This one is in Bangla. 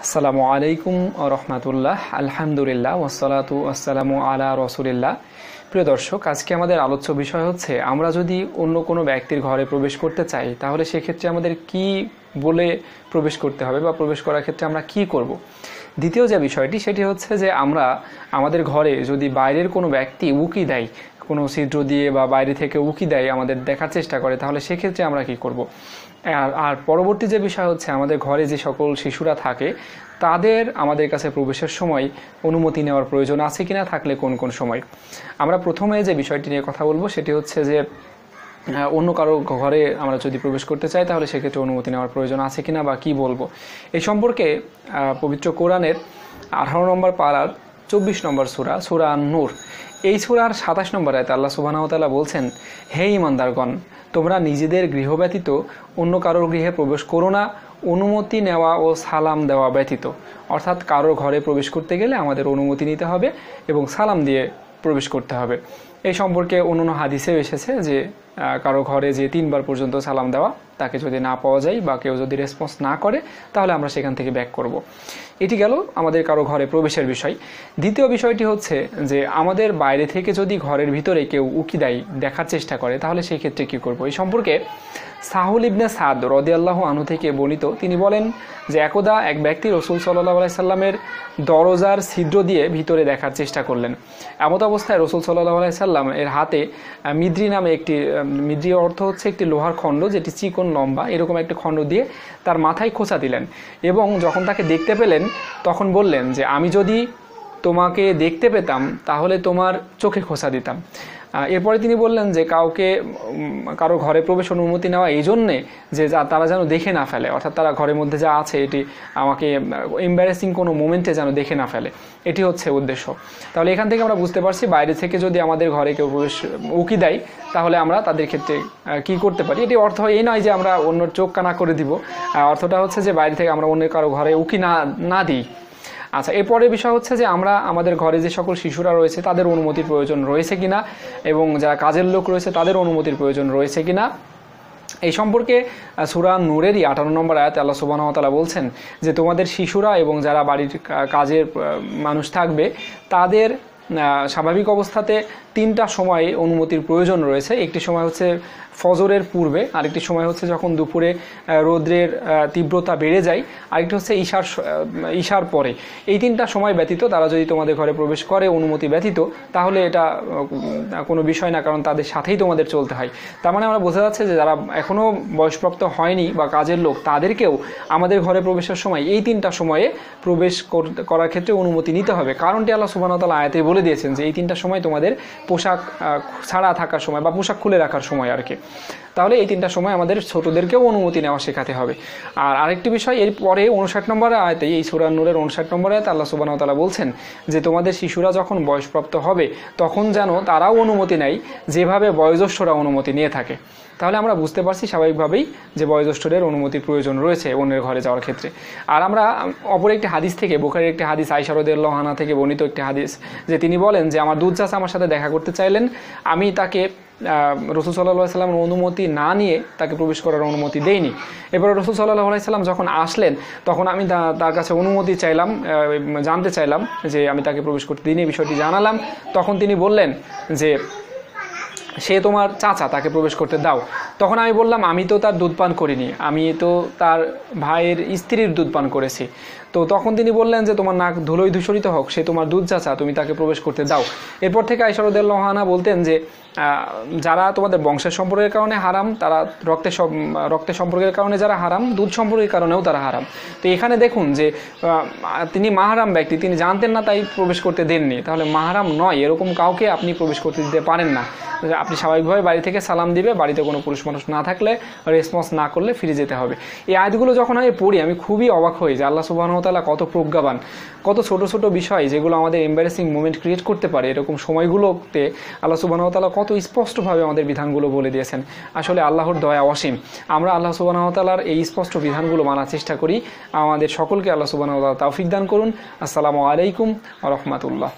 আসসালামু আলাইকুম ওয়া রাহমাতুল্লাহ। আলহামদুলিল্লাহ ওয়াসসালাতু ওয়াসসালামু আলা রাসূলিল্লাহ। প্রিয় দর্শক, আজকে আমাদের আলোচ্য বিষয় হচ্ছে আমরা যদি অন্য কোনো ব্যক্তির ঘরে প্রবেশ করতে চাই তাহলে সেক্ষেত্রে আমাদের কি বলে প্রবেশ করতে হবে বা প্রবেশ করার ক্ষেত্রে আমরা কি করব। দ্বিতীয় যে বিষয়টি সেটি হচ্ছে যে আমরা আমাদের ঘরে যদি বাইরের কোনো ব্যক্তি উকি দেয়, কোনো ছিদ্র দিয়ে বা বাইরে থেকে উকি দেয়, আমাদের দেখার চেষ্টা করে, তাহলে সেক্ষেত্রে আমরা কি করব। আর পরবর্তী যে বিষয় হচ্ছে আমাদের ঘরে যে সকল শিশুরা থাকে তাদের আমাদের কাছে প্রবেশের সময় অনুমতি নেওয়ার প্রয়োজন আছে কিনা, থাকলে কোন কোন সময়। আমরা প্রথমে যে বিষয়টি নিয়ে কথা বলবো সেটি হচ্ছে যে অন্য কারো ঘরে আমরা যদি প্রবেশ করতে চাই তাহলে সেক্ষেত্রে অনুমতি নেওয়ার প্রয়োজন আছে কিনা বা কি বলবো। এই সম্পর্কে পবিত্র কোরআনের 18 নম্বর পারার 24 নম্বর সূরা নূর, এই সূরার 27 নম্বর আয়াতে আল্লাহ সুবহানাহু ওয়া তাআলা বলছেন, হে ঈমানদারগণ, তোমরা নিজেদের গৃহ ব্যতীত অন্য কারোর গৃহে প্রবেশ করো না, অনুমতি নেওয়া ও সালাম দেওয়া ব্যতীত। অর্থাৎ কারোর ঘরে প্রবেশ করতে গেলে আমাদের অনুমতি নিতে হবে এবং সালাম দিয়ে প্রবেশ করতে হবে। এই সম্পর্কে অন্যান্য হাদিসেও এসেছে যে কারো ঘরে যে 3 বার পর্যন্ত সালাম দেওয়া, তাকে যদি না পাওয়া যায় বা কেউ যদি রেসপন্স না করে তাহলে আমরা সেখান থেকে ব্যাক করব। এটি গেল আমাদের কারো ঘরে প্রবেশের বিষয়। দ্বিতীয় বিষয়টি হচ্ছে যে আমাদের বাইরে থেকে যদি ঘরের ভিতরে কেউ উকি দেয়, দেখার চেষ্টা করে, তাহলে সেই ক্ষেত্রে কী করব। এই সম্পর্কে সাহুল ইবনে সাদ রাদিয়াল্লাহু আনহু থেকে বর্ণিত, তিনি বলেন যে একদা এক ব্যক্তি রাসূল সাল্লাল্লাহু আলাইহি সাল্লামের দরজার ছিদ্র দিয়ে ভিতরে দেখার চেষ্টা করলেন। এমত অবস্থায় রাসূল সাল্লাল্লাহু আলাইহি সাল্লাম এর হাতে মিদ্রি নামে একটি, মিদ্রি অর্থ হচ্ছে একটি লোহার খণ্ড, যেটি চিকন লম্বা, এরকম একটি খণ্ড দিয়ে তার মাথায় খোঁচা দিলেন এবং যখন তাকে দেখতে পেলেন তখন বললেন যে আমি যদি তোমাকে দেখতে পেতাম তাহলে তোমার চোখে খোঁচা দিতাম। এরপরে তিনি বললেন যে কারো ঘরে প্রবেশ অনুমতি নেওয়া এই জন্যে যে তারা যেন দেখে না ফেলে, অর্থাৎ তারা ঘরের মধ্যে যা আছে এটি আমাকে এম্বারেসিং কোনো মোমেন্টে যেন দেখে না ফেলে, এটি হচ্ছে উদ্দেশ্য। তাহলে এখান থেকে আমরা বুঝতে পারছি বাইরে থেকে যদি আমাদের ঘরে কেউ প্রবেশ উকি দেয় তাহলে আমরা তাদের ক্ষেত্রে কি করতে পারি। এটি অর্থ এই নয় যে আমরা অন্যর চোখ কানা করে দিব, অর্থটা হচ্ছে যে বাইরে থেকে আমরা অন্যের কারো ঘরে উকি না দিই। আচ্ছা, এরপরের বিষয় হচ্ছে যে আমরা আমাদের ঘরে যে সকল শিশুরা রয়েছে তাদের অনুমতির প্রয়োজন রয়েছে কিনা এবং যারা কাজের লোক রয়েছে তাদের অনুমতির প্রয়োজন রয়েছে কিনা। এই সম্পর্কে সূরা নূরেরই 58 নম্বর আয়াতে আল্লাহ সুবহানাহু ওয়া তাআলা বলছেন যে তোমাদের শিশুরা এবং যারা বাড়ির কাজের মানুষ থাকবে তাদের স্বাভাবিক অবস্থাতে 3টা সময়ে অনুমতির প্রয়োজন রয়েছে। একটি সময় হচ্ছে ফজরের পূর্বে, আরেকটি সময় হচ্ছে যখন দুপুরে রৌদ্রের তীব্রতা বেড়ে যায়, আরেকটি হচ্ছে ঈশার পরে। এই 3টা সময় ব্যতীত তারা যদি তোমাদের ঘরে প্রবেশ করে অনুমতি ব্যতীত তাহলে এটা কোনো বিষয় না, কারণ তাদের সাথেই তোমাদের চলতে হয়। তার মানে আমরা বোঝা যাচ্ছে যে যারা এখনও বয়সপ্রাপ্ত হয়নি বা কাজের লোক তাদেরকেও আমাদের ঘরে প্রবেশের সময় এই 3টা সময়ে প্রবেশ করার ক্ষেত্রে অনুমতি নিতে হবে। কারণটি আল্লাহ সুবহানাহু ওয়া তাআলা আয়াতে বলে দিয়েছেন যে এই 3টা সময় তোমাদের পোশাক ছাড়া থাকার সময় বা পোশাক খুলে রাখার সময় আর কি। তাহলে এই 3টা সময় আমাদের ছোটদেরকেও অনুমতি নেওয়া শেখাতে হবে। আর আরেকটি বিষয়, এর পরে 59 নম্বর আয়াতে, এই সূরা নূরের 59 নম্বর আয়াতে আল্লাহ সুবহানাহু ওয়া তাআলা বলছেন যে তোমাদের শিশুরা যখন বয়সপ্রাপ্ত হবে তখন যেন তারাও অনুমতি নেয় যেভাবে বয়োজ্যেষ্ঠরা অনুমতি নিয়ে থাকে। তাহলে আমরা বুঝতে পারছি স্বাভাবিকভাবেই যে বয়োজ্যেষ্ঠদের অনুমতির প্রয়োজন রয়েছে অন্যের ঘরে যাওয়ার ক্ষেত্রে। আর আমরা অপর একটি হাদিস থেকে, বুখারীর একটি হাদিস, আয়েশা রাদিয়াল্লাহু আনহা থেকে বর্ণিত একটি হাদিস, যে তিনি বলেন যে আমার দুধ চাচা আমার সাথে দেখা করতে চাইলেন, আমি তাকে রাসূল সাল্লাল্লাহু আলাইহি সাল্লামের অনুমতি না নিয়ে তাকে প্রবেশ করার অনুমতি দেইনি। এরপরে রাসূল সাল্লাল্লাহু আলাইহি সাল্লাম যখন আসলেন তখন আমি তার কাছে অনুমতি চাইলাম, জানতে চাইলাম যে আমি তাকে প্রবেশ করতে দিইনি, বিষয়টি জানালাম। তখন তিনি বললেন যে সে তোমার চাচা, তাকে প্রবেশ করতে দাও। তখন আমি বললাম আমি তো তার দুধ পান করিনি, আমি তো তার ভাইয়ের স্ত্রীর দুধ পান করেছি। তো তখন তিনি বললেন যে তোমার নাক ধুলোয় ধূসরিত হোক, সে তোমার দুধ চাচা, তুমি তাকে প্রবেশ করতে দাও। এরপর থেকে আয়েশা রাদিয়াল্লাহু আনহা বলতেন যে যারা তোমাদের বংশের সম্পর্কের কারণে হারাম, তারা রক্তের সম্পর্কের কারণে যারা হারাম, দুধ সম্পর্কের কারণেও তারা হারাম। তো এখানে দেখুন যে তিনি মাহরাম ব্যক্তি, তিনি জানতেন না তাই প্রবেশ করতে দেননি। তাহলে মাহরাম নয় এরকম কাউকে আপনি প্রবেশ করতে দিতে পারেন না। আপনি স্বাভাবিকভাবে বাড়ি থেকে সালাম দিবে, বাড়িতে কোনো পুরুষ মানুষ না থাকলে রেসপন্স না করলে ফিরে যেতে হবে। এই আয়াতগুলো যখন আমি পড়ি আমি খুবই অবাক হই যে আল্লাহ সুবহানাহু ওয়া তাআলা কত প্রজ্ঞাবান, কত ছোট ছোট বিষয় যেগুলো আমাদের এম্বারেসিং মোমেন্ট ক্রিয়েট করতে পারে, এরকম সময়গুলোতে আল্লাহ সুবহানাহু ওয়া তাআলা কত স্পষ্টভাবে আমাদের বিধানগুলো বলে দিয়েছেন। আসলে আল্লাহর দয়া অসীম। আমরা আল্লাহ সুবহানাহু ওয়া তাআলার এই স্পষ্ট বিধানগুলো মানার চেষ্টা করি। আমাদের সকলকে আল্লাহ সুবহানাহু ওয়া তাআলা তৌফিক দান করুন। আসসালামু আলাইকুম ওয়া রাহমাতুল্লাহ।